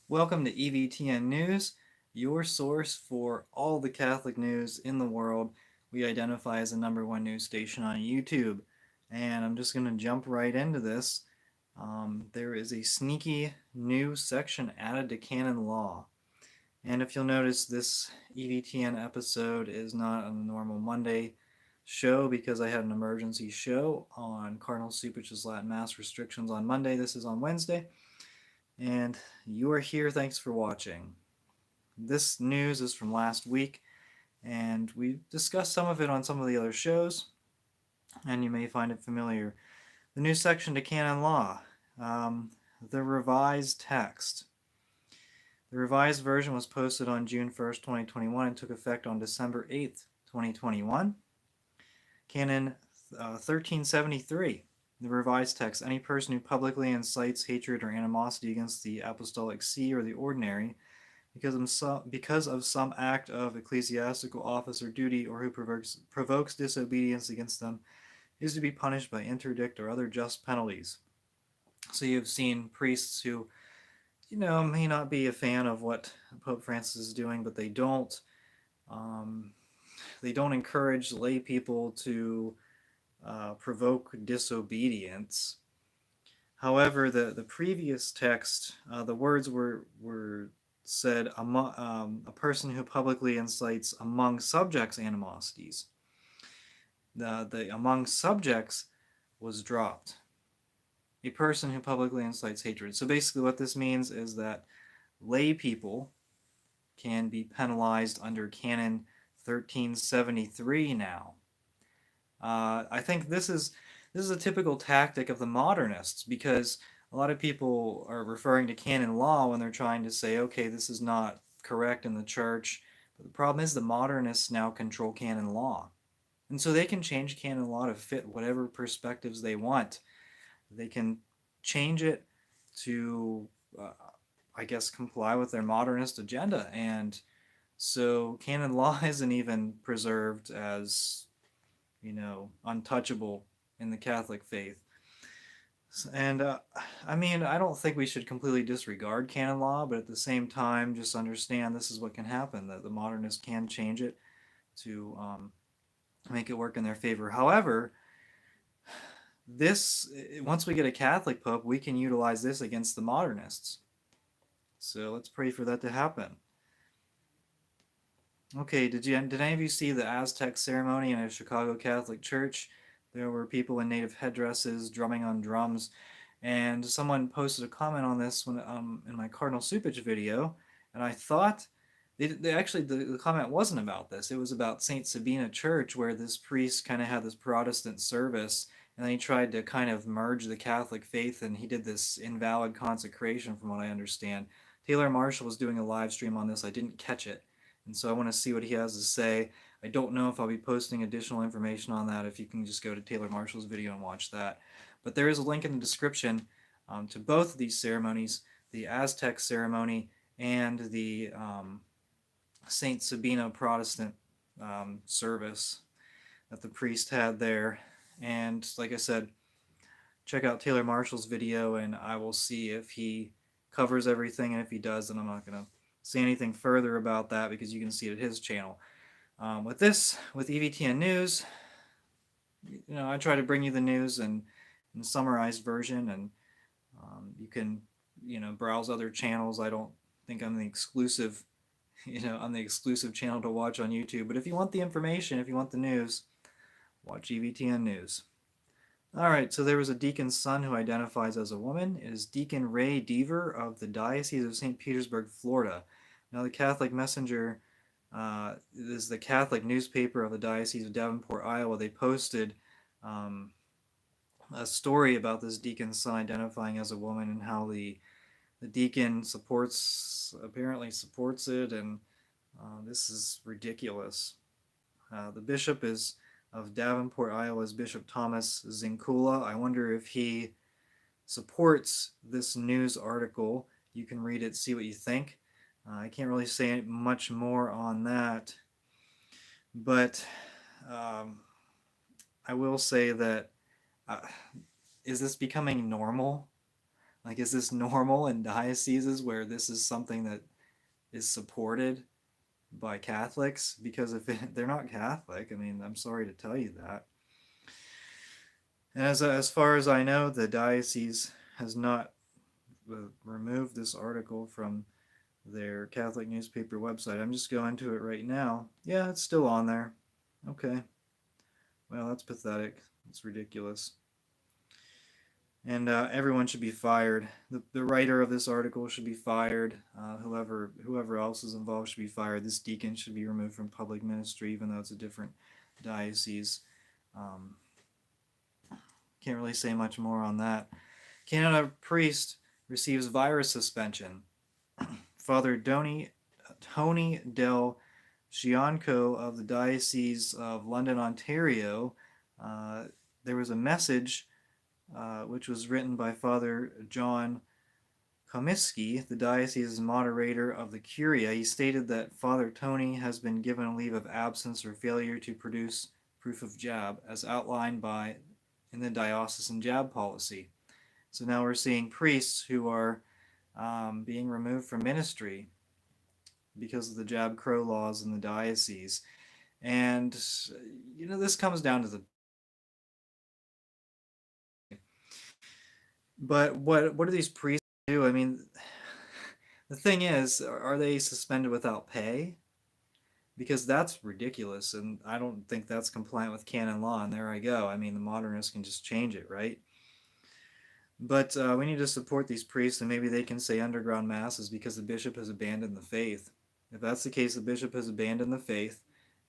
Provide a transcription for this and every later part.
Welcome to EVTN News, your source for all the Catholic news in the world. We identify as the #1 news station on YouTube. And I'm just going to jump right into this. There is a sneaky new section added to canon law. And if you'll notice, this EVTN episode is not on the normal Monday show because I had an emergency show on Cardinal Supich's Latin Mass restrictions on Monday. This is on Wednesday. And you are here. Thanks for watching. This news is from last week, and we discussed some of it on some of the other shows, and you may find it familiar. The new section to canon law, the revised text. The revised version was posted on June 1st, 2021, and took effect on December 8th, 2021. Canon 1373. The revised text. Any person who publicly incites hatred or animosity against the apostolic see or the ordinary because of some act of ecclesiastical office or duty, or who provokes disobedience against them, is to be punished by interdict or other just penalties. So you've seen priests who, may not be a fan of what Pope Francis is doing, but they don't encourage lay people to provoke disobedience. However, the previous text, the words were said a person who publicly incites among subjects animosities. The among subjects was dropped. A person who publicly incites hatred. So basically what this means is that lay people can be penalized under Canon 1373 now. I think this is a typical tactic of the modernists, because a lot of people are referring to canon law when they're trying to say, okay, this is not correct in the church. But the problem is the modernists now control canon law. And so they can change canon law to fit whatever perspectives they want. They can change it to, I guess, comply with their modernist agenda. And so canon law isn't even preserved as, untouchable in the Catholic faith. And I don't think we should completely disregard canon law, but at the same time, just understand this is what can happen, that the modernists can change it to make it work in their favor. However, once we get a Catholic Pope, we can utilize this against the modernists. So let's pray for that to happen. Okay, did any of you see the Aztec ceremony in a Chicago Catholic church? There were people in native headdresses drumming on drums, and someone posted a comment on this when in my Cardinal Supich video, and I thought the comment wasn't about this. It was about St. Sabina Church, where this priest kind of had this Protestant service, and then he tried to kind of merge the Catholic faith, and he did this invalid consecration, from what I understand. Taylor Marshall was doing a live stream on this. I didn't catch it, and so I want to see what he has to say. I don't know if I'll be posting additional information on that. If you can just go to Taylor Marshall's video and watch that. But there is a link in the description to both of these ceremonies, the Aztec ceremony and the St. Sabina Protestant service that the priest had there. And like I said, check out Taylor Marshall's video, and I will see if he covers everything, and if he does, then I'm not going to say anything further about that, because you can see it at his channel. With EVTN News, I try to bring you the news in summarized version, and you can, browse other channels. I don't think I'm the exclusive, I'm the exclusive channel to watch on YouTube. But if you want the information, if you want the news, watch EVTN News. All right, so there was a deacon's son who identifies as a woman. It is Deacon Ray Deaver of the Diocese of St. Petersburg, Florida. Now, the Catholic Messenger is the Catholic newspaper of the Diocese of Davenport, Iowa. They posted a story about this deacon's son identifying as a woman, and how the deacon apparently supports it, and this is ridiculous. The bishop of Davenport, Iowa, is Bishop Thomas Zinkula. I wonder if he supports this news article. You can read it, see what you think. I can't really say much more on that, but I will say that is this becoming normal? Like, is this normal in dioceses where this is something that is supported by Catholics? Because if they're not Catholic, I mean, I'm sorry to tell you that. And as far as I know, the diocese has not removed this article from their Catholic newspaper website. I'm just going to it right now. Yeah, it's still on there. Okay. Well, that's pathetic. It's ridiculous. And everyone should be fired. The writer of this article should be fired. Whoever else is involved should be fired. This deacon should be removed from public ministry, even though it's a different diocese. Um, can't really say much more on that. Canada priest receives virus suspension. Father Tony Del Gianco of the Diocese of London, Ontario, there was a message which was written by Father John Komisky, the diocese's moderator of the Curia. He stated that Father Tony has been given a leave of absence for failure to produce proof of jab, as outlined in the diocesan jab policy. So now we're seeing priests who are being removed from ministry because of the Jab Crow laws in the diocese. And, this comes down to the. But what do these priests do? I mean, the thing is, are they suspended without pay? Because that's ridiculous, and I don't think that's compliant with canon law. And there I go. I mean, the modernists can just change it, right? But we need to support these priests, and maybe they can say underground masses because the bishop has abandoned the faith. If that's the case, the bishop has abandoned the faith,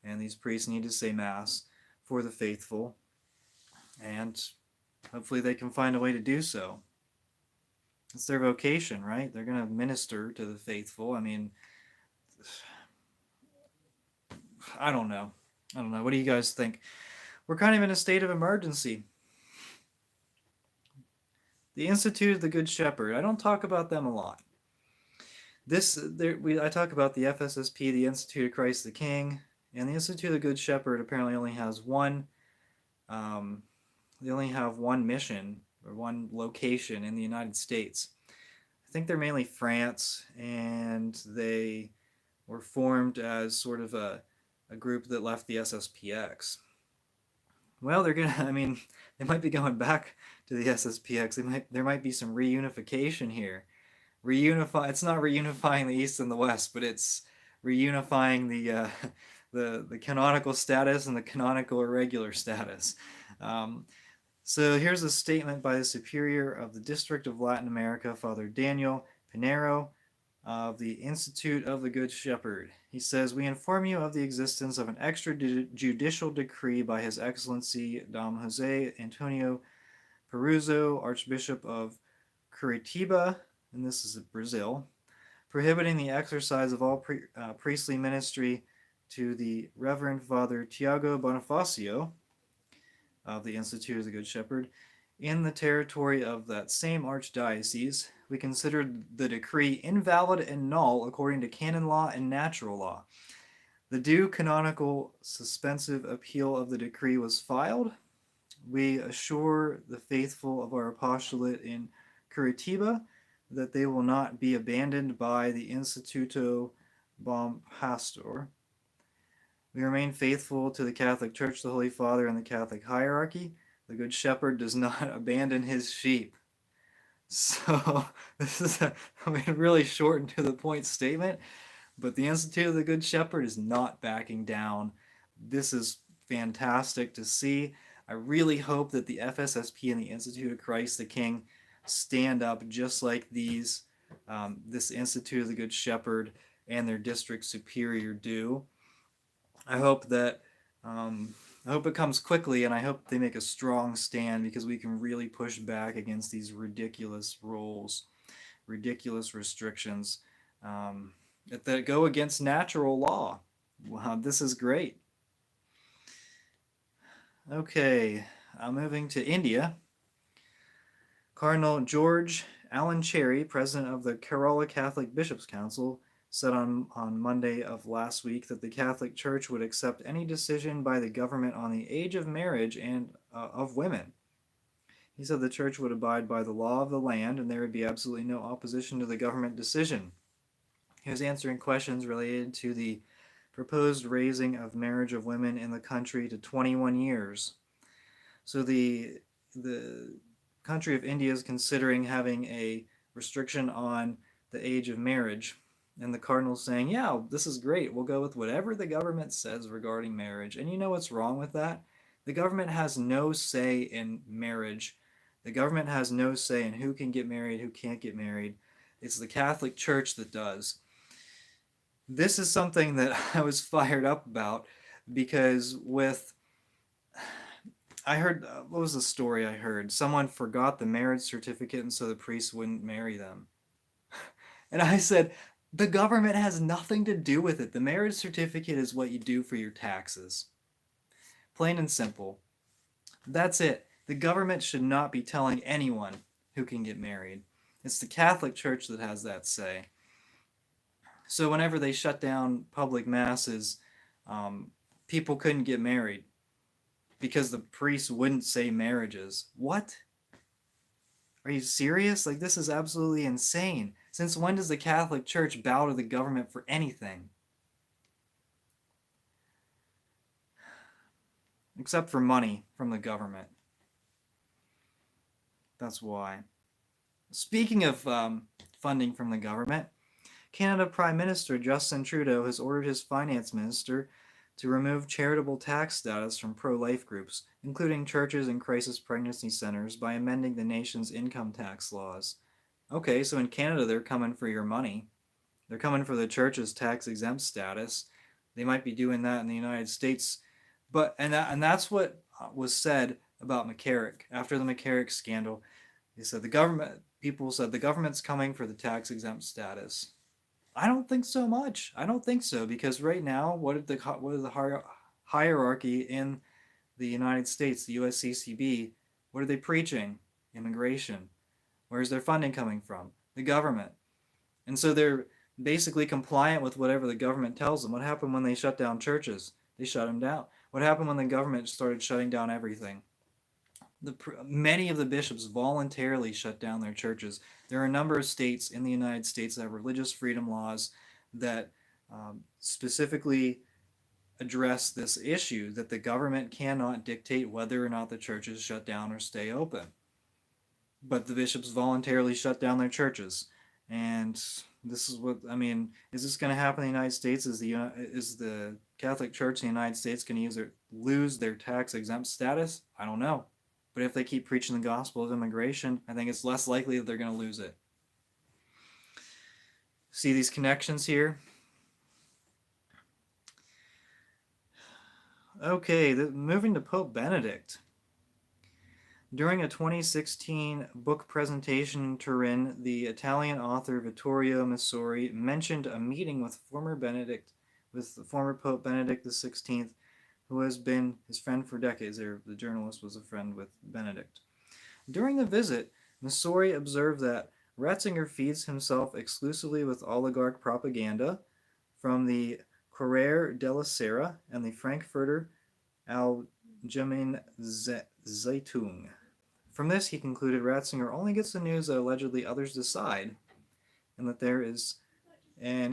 and these priests need to say mass for the faithful, and hopefully they can find a way to do so. It's their vocation, right? They're going to minister to the faithful. I mean, I don't know. What do you guys think? We're kind of in a state of emergency. The Institute of the Good Shepherd. I don't talk about them a lot. I talk about the FSSP, the Institute of Christ the King, and the Institute of the Good Shepherd apparently only has one. They only have one mission or one location in the United States. I think they're mainly France, and they were formed as sort of a group that left the SSPX. Well, they're gonna. I mean, they might be going back to the SSPX. There might be some reunification here. It's not reunifying the East and the West, but it's reunifying the canonical status and the canonical irregular status. So here's a statement by the Superior of the District of Latin America, Father Daniel Pinheiro, of the Institute of the Good Shepherd. He says, "We inform you of the existence of an extrajudicial decree by His Excellency Dom Jose Antonio Peruzzo, Archbishop of Curitiba," and this is Brazil, "prohibiting the exercise of all priestly ministry to the Reverend Father Tiago Bonifacio of the Institute of the Good Shepherd in the territory of that same archdiocese. We considered the decree invalid and null according to canon law and natural law. The due canonical suspensive appeal of the decree was filed. We assure the faithful of our apostolate in Curitiba that they will not be abandoned by the Instituto Bom Pastor. We remain faithful to the Catholic Church, the Holy Father, and the Catholic hierarchy. The Good Shepherd does not abandon his sheep." So this is really short and to the point statement, but the Institute of the Good Shepherd is not backing down. This is fantastic to see. I really hope that the FSSP and the Institute of Christ the King stand up just like this Institute of the Good Shepherd and their district superior do. I hope it comes quickly, and I hope they make a strong stand, because we can really push back against these ridiculous rules, ridiculous restrictions that go against natural law. Wow, this is great. Okay, moving to India. Cardinal George Allen Cherry, president of the Kerala Catholic Bishops' Council, said on Monday of last week that the Catholic Church would accept any decision by the government on the age of marriage and of women. He said the church would abide by the law of the land and there would be absolutely no opposition to the government decision. He was answering questions related to the proposed raising of marriage of women in the country to 21 years. So the country of India is considering having a restriction on the age of marriage. And the cardinal's saying, yeah, this is great. We'll go with whatever the government says regarding marriage. And you know what's wrong with that? The government has no say in marriage. The government has no say in who can get married, who can't get married. It's the Catholic Church that does. This is something that I was fired up about because I heard, what was the story I heard? Someone forgot the marriage certificate and so the priest wouldn't marry them. And I said, the government has nothing to do with it. The marriage certificate is what you do for your taxes. Plain and simple. That's it. The government should not be telling anyone who can get married. It's the Catholic Church that has that say. So whenever they shut down public masses, people couldn't get married because the priests wouldn't say marriages. What? Are you serious? Like, this is absolutely insane. Since when does the Catholic Church bow to the government for anything? Except for money from the government. That's why. Speaking of funding from the government, Canada Prime Minister Justin Trudeau has ordered his finance minister to remove charitable tax status from pro-life groups, including churches and crisis pregnancy centers, by amending the nation's income tax laws. Okay, so in Canada they're coming for your money. They're coming for the church's tax-exempt status. They might be doing that in the United States. And that's what was said about McCarrick. After the McCarrick scandal, they said people said the government's coming for the tax-exempt status. I don't think so much. I don't think so, because right now, what is the hierarchy in the United States, the USCCB? What are they preaching? Immigration. Where's their funding coming from? The government. And so they're basically compliant with whatever the government tells them. What happened when they shut down churches? They shut them down. What happened when the government started shutting down everything? Many of the bishops voluntarily shut down their churches. There are a number of states in the United States that have religious freedom laws that specifically address this issue, that the government cannot dictate whether or not the churches shut down or stay open. But the bishops voluntarily shut down their churches. And this is what, I mean, is this going to happen in the United States? Is the Catholic Church in the United States going to lose their tax-exempt status? I don't know. But if they keep preaching the gospel of immigration, I think it's less likely that they're going to lose it. See these connections here? Okay, moving to Pope Benedict. During a 2016 book presentation in Turin, the Italian author Vittorio Messori mentioned a meeting with former Pope Benedict XVI, who has been his friend for decades. The journalist was a friend with Benedict. During the visit, Messori observed that Ratzinger feeds himself exclusively with oligarch propaganda from the Corriere della Sera and the Frankfurter Allgemeine Zeitung. From this, he concluded Ratzinger only gets the news that allegedly others decide, and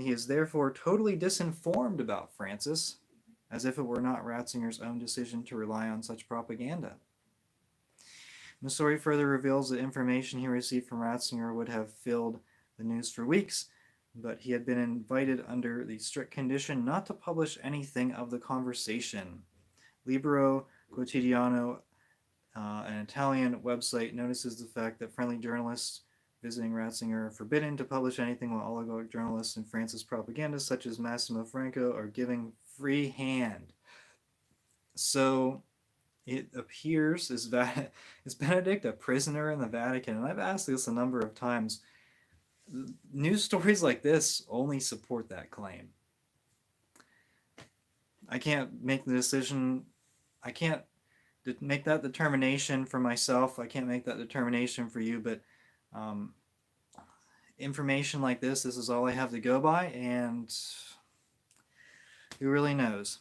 he is therefore totally disinformed about Francis, as if it were not Ratzinger's own decision to rely on such propaganda. Messori further reveals that information he received from Ratzinger would have filled the news for weeks, but he had been invited under the strict condition not to publish anything of the conversation. Libero Quotidiano, an Italian website, notices the fact that friendly journalists visiting Ratzinger are forbidden to publish anything, while oligarch journalists and Francis propagandists such as Massimo Franco are giving free hand. So it appears, is Benedict a prisoner in the Vatican? And I've asked this a number of times. News stories like this only support that claim. I can't make the decision. I can't make that determination for myself. I can't make that determination for you, but information like this is all I have to go by, and who really knows?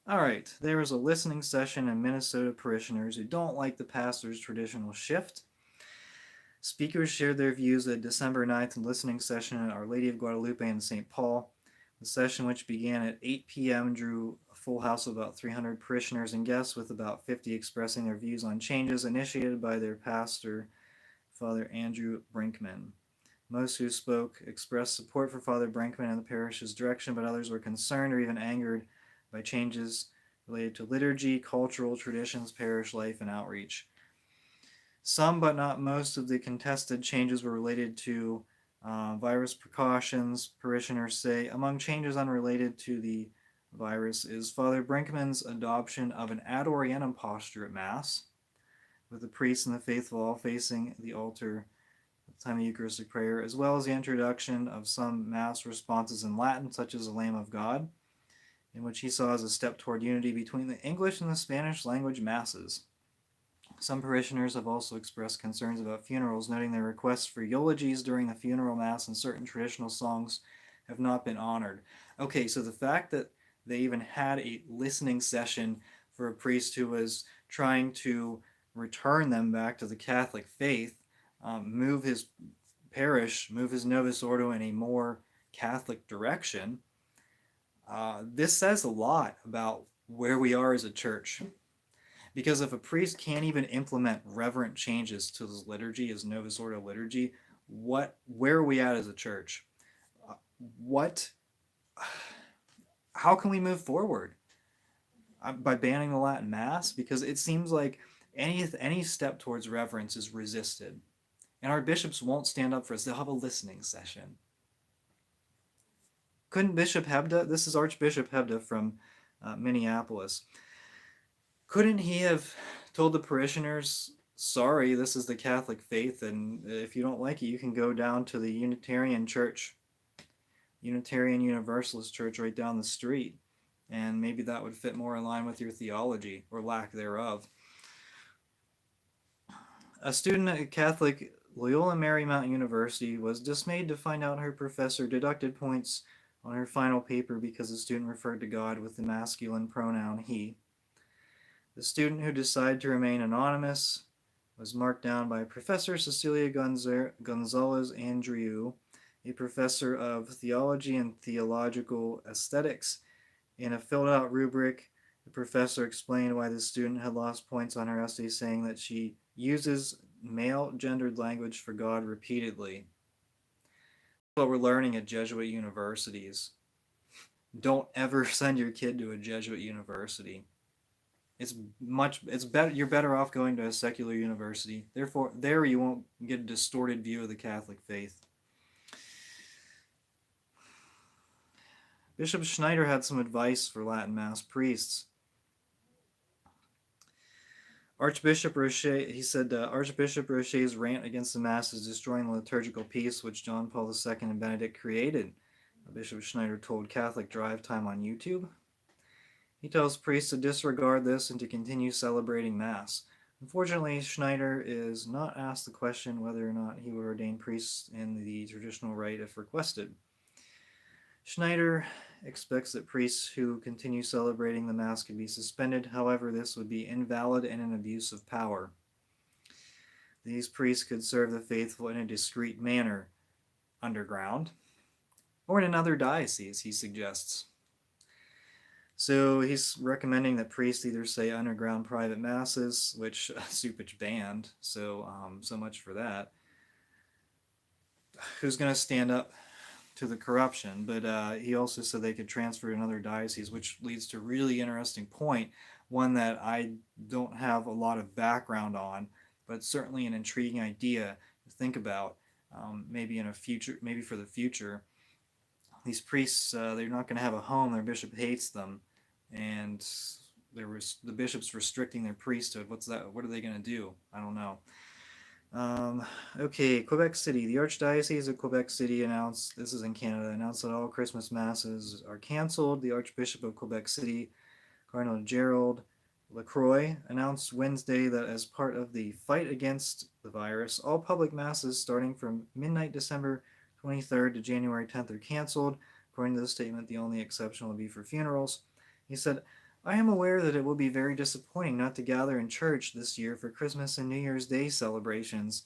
All right, there was a listening session in Minnesota parishioners who don't like the pastor's traditional shift. Speakers shared their views at December 9th listening session at Our Lady of Guadalupe in St. Paul. The session, which began at 8 p.m., drew a full house of about 300 parishioners and guests, with about 50 expressing their views on changes initiated by their pastor, Father Andrew Brinkman. Most who spoke expressed support for Father Brinkman and the parish's direction, but others were concerned or even angered by changes related to liturgy, cultural traditions, parish life, and outreach. Some, but not most, of the contested changes were related to virus precautions. Parishioners say among changes unrelated to the virus is Father Brinkman's adoption of an ad orientem posture at Mass, with the priest and the faithful all facing the altar at the time of Eucharistic prayer, as well as the introduction of some Mass responses in Latin, such as the Lamb of God, in which he saw as a step toward unity between the English and the Spanish language Masses. Some parishioners have also expressed concerns about funerals, noting their requests for eulogies during the funeral mass and certain traditional songs have not been honored. Okay, so the fact that they even had a listening session for a priest who was trying to return them back to the Catholic faith, move his parish, move his Novus Ordo in a more Catholic direction, this says a lot about where we are as a church. Because if a priest can't even implement reverent changes to his liturgy, his Novus Ordo liturgy, where are we at as a church? What? How can we move forward? By banning the Latin Mass? Because it seems like any step towards reverence is resisted, and our bishops won't stand up for us. They'll have a listening session. Couldn't Bishop Hebda? This is Archbishop Hebda from Minneapolis. Couldn't he have told the parishioners, sorry, this is the Catholic faith, and if you don't like it, you can go down to the Unitarian Church, Unitarian Universalist Church right down the street, and maybe that would fit more in line with your theology, or lack thereof. A student at Catholic Loyola Marymount University was dismayed to find out her professor deducted points on her final paper because the student referred to God with the masculine pronoun he. The student, who decided to remain anonymous, was marked down by Professor Cecilia Gonzalez Andrieu, a professor of theology and theological aesthetics. In a filled out rubric, the professor explained why the student had lost points on her essay, saying that she uses male gendered language for God repeatedly. What we're learning at Jesuit universities. Don't ever send your kid to a Jesuit university. It's better. You're better off going to a secular university. Therefore, there you won't get a distorted view of the Catholic faith. Bishop Schneider had some advice for Latin Mass priests. Archbishop Rocher, he said, Archbishop Rocher's rant against the Mass is destroying the liturgical peace which John Paul II and Benedict created, Bishop Schneider told Catholic Drive Time on YouTube. He tells priests to disregard this and to continue celebrating Mass. Unfortunately, Schneider is not asked the question whether or not he would ordain priests in the traditional rite if requested. Schneider expects that priests who continue celebrating the Mass can be suspended. However, this would be invalid and an abuse of power. These priests could serve the faithful in a discreet manner, underground, or in another diocese, he suggests. So he's recommending that priests either say underground private masses, which Supich banned, so much for that. Who's going to stand up to the corruption? But he also said they could transfer to another diocese, which leads to a really interesting point, one that I don't have a lot of background on, but certainly an intriguing idea to think about. Maybe for the future. These priests, they're not going to have a home. Their bishop hates them, and the bishop's restricting their priesthood. What's that? What are they going to do? I don't know. Okay, Quebec City. The Archdiocese of Quebec City announced, this is in Canada, announced that all Christmas masses are canceled. The Archbishop of Quebec City, Cardinal Gerald Lacroix, announced Wednesday that as part of the fight against the virus, all public masses starting from midnight December 23rd to January 10th are canceled. According to the statement, the only exception will be for funerals. He said, I am aware that it will be very disappointing not to gather in church this year for Christmas and New Year's Day celebrations,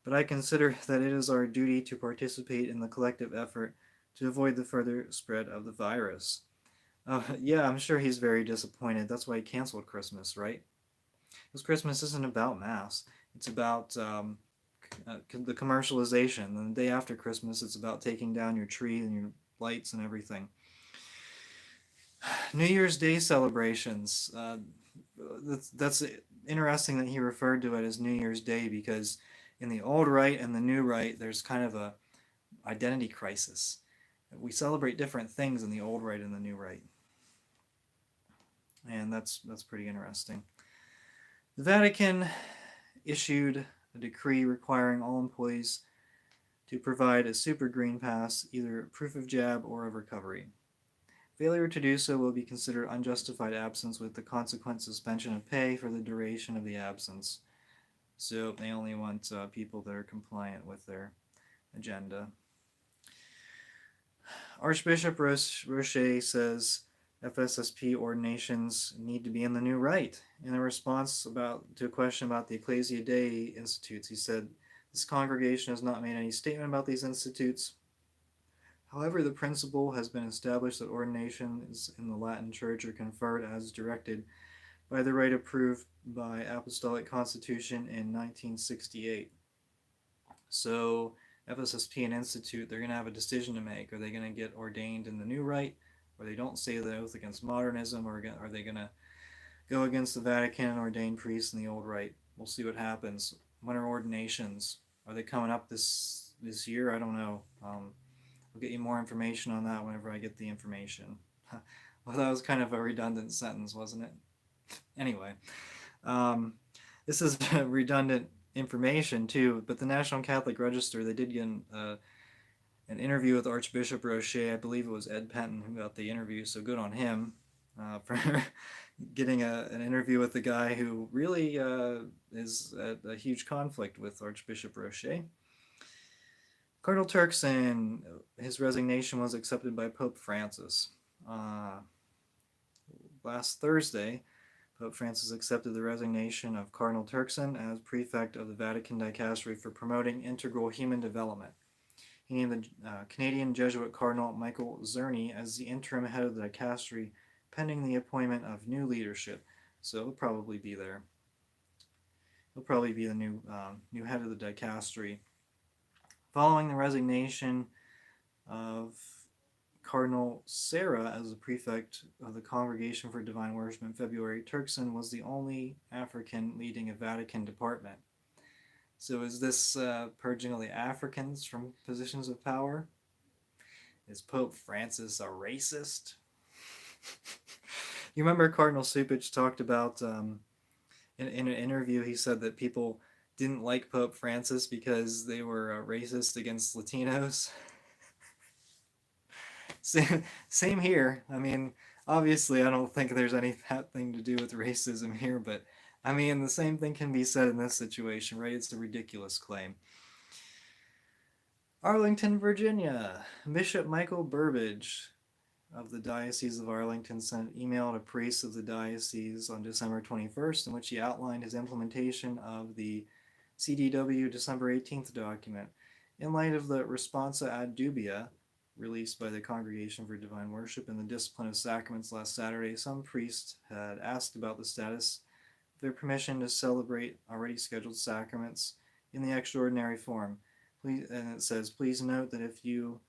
but I consider that it is our duty to participate in the collective effort to avoid the further spread of the virus. Yeah, I'm sure he's very disappointed. That's why he canceled Christmas, right? Because Christmas isn't about Mass. It's about the commercialization. And the day after Christmas, it's about taking down your tree and your lights and everything. New Year's Day celebrations. That's interesting that he referred to it as New Year's Day because in the old rite and the new rite, there's kind of a identity crisis. We celebrate different things in the old rite and the new rite, and that's pretty interesting. The Vatican issued a decree requiring all employees to provide a super green pass, either proof of jab or of recovery. Failure to do so will be considered unjustified absence with the consequent suspension of pay for the duration of the absence. So they only want people that are compliant with their agenda. Archbishop Roche says FSSP ordinations need to be in the new rite. In a response to a question about the Ecclesia Dei Institutes, he said, "This congregation has not made any statement about these institutes. However, the principle has been established that ordinations in the Latin Church are conferred as directed by the rite approved by Apostolic Constitution in 1968. So FSSP and Institute, they're going to have a decision to make. Are they going to get ordained in the new rite, or they don't say the oath against modernism, or are they going to go against the Vatican and ordain priests in the old rite? We'll see what happens. When are ordinations? Are they coming up this year? I don't know. I'll get you more information on that whenever I get the information. Well, that was kind of a redundant sentence, wasn't it? Anyway, this is redundant information too, but the National Catholic Register, they did get an interview with Archbishop Roche. I believe it was Ed Penton who got the interview, so good on him for getting an interview with the guy who really is at a huge conflict with Archbishop Roche. Cardinal Turkson, his resignation was accepted by Pope Francis. Last Thursday, Pope Francis accepted the resignation of Cardinal Turkson as Prefect of the Vatican Dicastery for promoting integral human development. He named the Canadian Jesuit Cardinal Michael Zerny as the interim head of the Dicastery, pending the appointment of new leadership. So he'll probably be there. He'll probably be the new head of the Dicastery. Following the resignation of Cardinal Sarah as the prefect of the Congregation for Divine Worship in February, Turkson was the only African leading a Vatican department. So is this purging all the Africans from positions of power? Is Pope Francis a racist? You remember Cardinal Supich talked about, in an interview, he said that people didn't like Pope Francis because they were racist against Latinos. Same here. I mean, obviously, I don't think there's anything to do with racism here, but I mean, the same thing can be said in this situation, right? It's a ridiculous claim. Arlington, Virginia. Bishop Michael Burbidge of the Diocese of Arlington sent an email to priests of the diocese on December 21st in which he outlined his implementation of the CDW December 18th document. In light of the Responsa ad dubia released by the Congregation for Divine Worship in the Discipline of Sacraments last Saturday, some priests had asked about the status of their permission to celebrate already scheduled sacraments in the extraordinary form. Please, and it says, please note that if you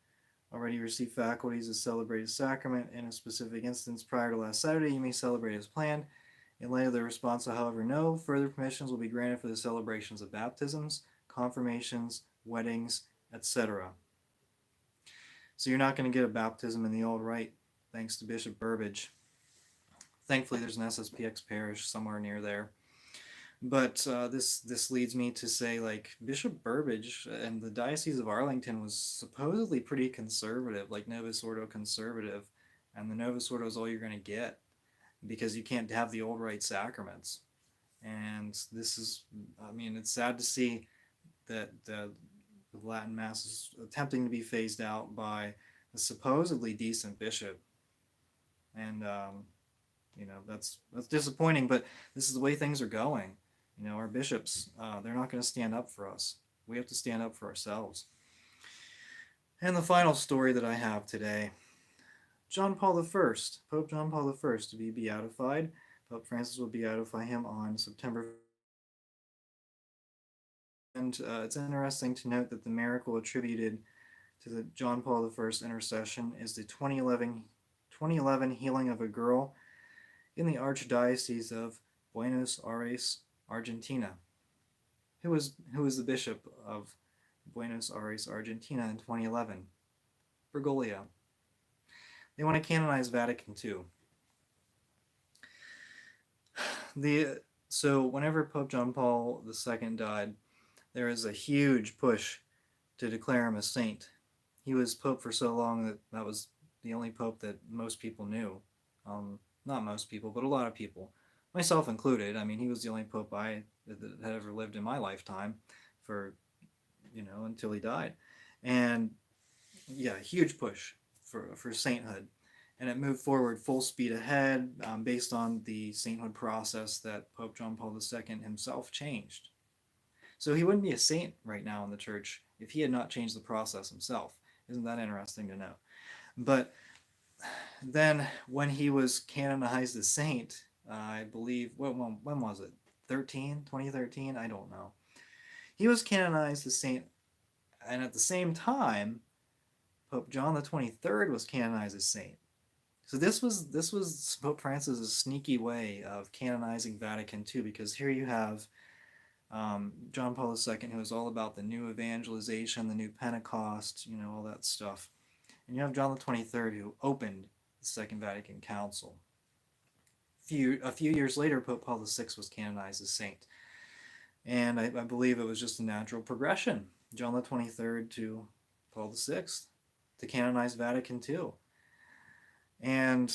already received faculties to celebrate a sacrament in a specific instance prior to last Saturday, you may celebrate as planned. In light of the response, however, no further permissions will be granted for the celebrations of baptisms, confirmations, weddings, etc. So you're not going to get a baptism in the old rite, thanks to Bishop Burbidge. Thankfully, there's an SSPX parish somewhere near there. But this leads me to say, like, Bishop Burbidge and the Diocese of Arlington was supposedly pretty conservative, like Novus Ordo conservative, and the Novus Ordo is all you're going to get because you can't have the old rite sacraments. And this is, I mean, it's sad to see that the Latin Mass is attempting to be phased out by a supposedly decent bishop. And That's disappointing, but this is the way things are going. Our bishops, they're not going to stand up for us. We have to stand up for ourselves. And the final story that I have today, John Paul I, Pope John Paul I, to be beatified. Pope Francis will beatify him on September. And it's interesting to note that the miracle attributed to the John Paul I intercession is the 2011 healing of a girl in the Archdiocese of Buenos Aires, Argentina. Who was the bishop of Buenos Aires, Argentina in 2011? Bergoglio. They want to canonize Vatican II. So whenever Pope John Paul II died, there was a huge push to declare him a saint. He was pope for so long that was the only pope that most people knew. Not most people, but a lot of people, myself included. I mean, he was the only pope that had ever lived in my lifetime for, until he died. And yeah, huge push for sainthood. And it moved forward full speed ahead based on the sainthood process that Pope John Paul II himself changed. So he wouldn't be a saint right now in the church if he had not changed the process himself. Isn't that interesting to know? But then when he was canonized as saint, I believe, when was it? 2013? I don't know. He was canonized as saint, and at the same time, Pope John the 23rd was canonized as saint. So this was Pope Francis's sneaky way of canonizing Vatican II, because here you have John Paul II, who was all about the new evangelization, the new Pentecost, all that stuff. And you have John the 23rd, who opened the Second Vatican Council. A few years later, Pope Paul VI was canonized as saint. And I believe it was just a natural progression. John the 23rd to Paul VI to canonize Vatican II. And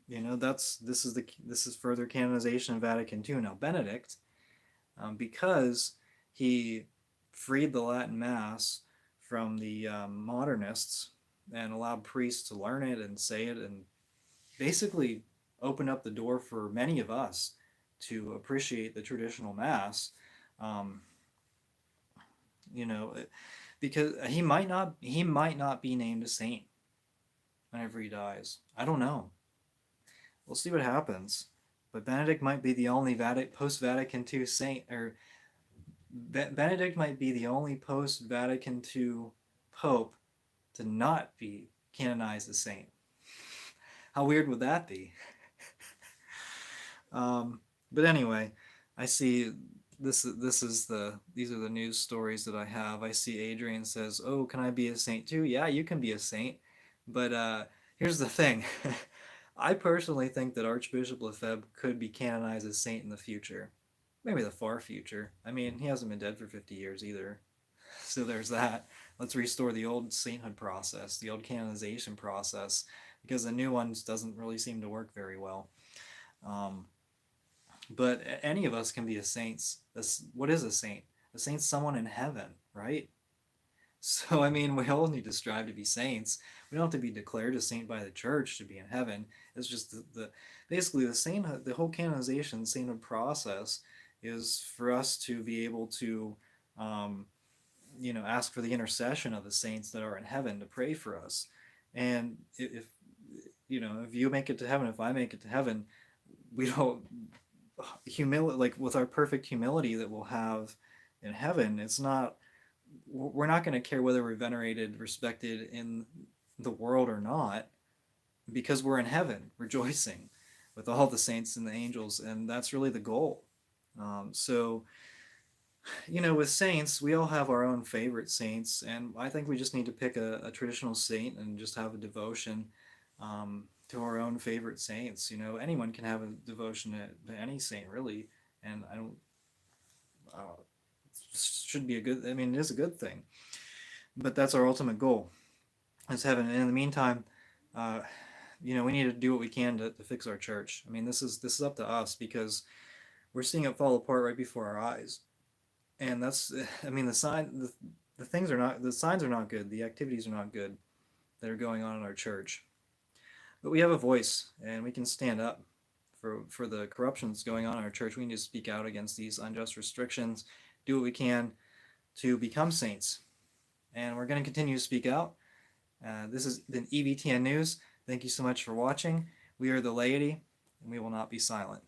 this is further canonization of Vatican II. Now Benedict, because he freed the Latin Mass from the modernists and allowed priests to learn it and say it, and basically opened up the door for many of us to appreciate the traditional Mass. Because he might not be named a saint whenever he dies. I don't know. We'll see what happens. But Benedict might be the only post-Vatican II saint, or Benedict might be the only post-Vatican II pope to not be canonized as saint. How weird would that be? But anyway, I see these are the news stories that I have. I see Adrian says, "Oh, can I be a saint too?" Yeah, you can be a saint. But here's the thing. I personally think that Archbishop Lefebvre could be canonized as saint in the future. Maybe the far future. I mean, he hasn't been dead for 50 years either. So there's that. Let's restore the old sainthood process, the old canonization process, because the new ones doesn't really seem to work very well. But any of us can be a saint. What is a saint? A saint's someone in heaven, right? So, I mean, we all need to strive to be saints. We don't have to be declared a saint by the church to be in heaven. It's just basically the whole canonization, sainthood process is for us to be able to, ask for the intercession of the saints that are in heaven to pray for us. And if you make it to heaven, if I make it to heaven, we don't like with our perfect humility that we'll have in heaven. We're not going to care whether we're venerated, respected in the world or not, because we're in heaven rejoicing with all the saints and the angels, and that's really the goal. So with saints, we all have our own favorite saints, and I think we just need to pick a traditional saint and just have a devotion to our own favorite saints. Anyone can have a devotion to any saint, really, and I don't should be it is a good thing, but that's our ultimate goal, is heaven. And in the meantime, we need to do what we can to fix our church. I mean, this is up to us, because we're seeing it fall apart right before our eyes. And the signs are not good. The activities are not good that are going on in our church. But we have a voice, and we can stand up for the corruption that's going on in our church. We need to speak out against these unjust restrictions, do what we can to become saints. And we're going to continue to speak out. This has been EVTN News. Thank you so much for watching. We are the laity, and we will not be silent.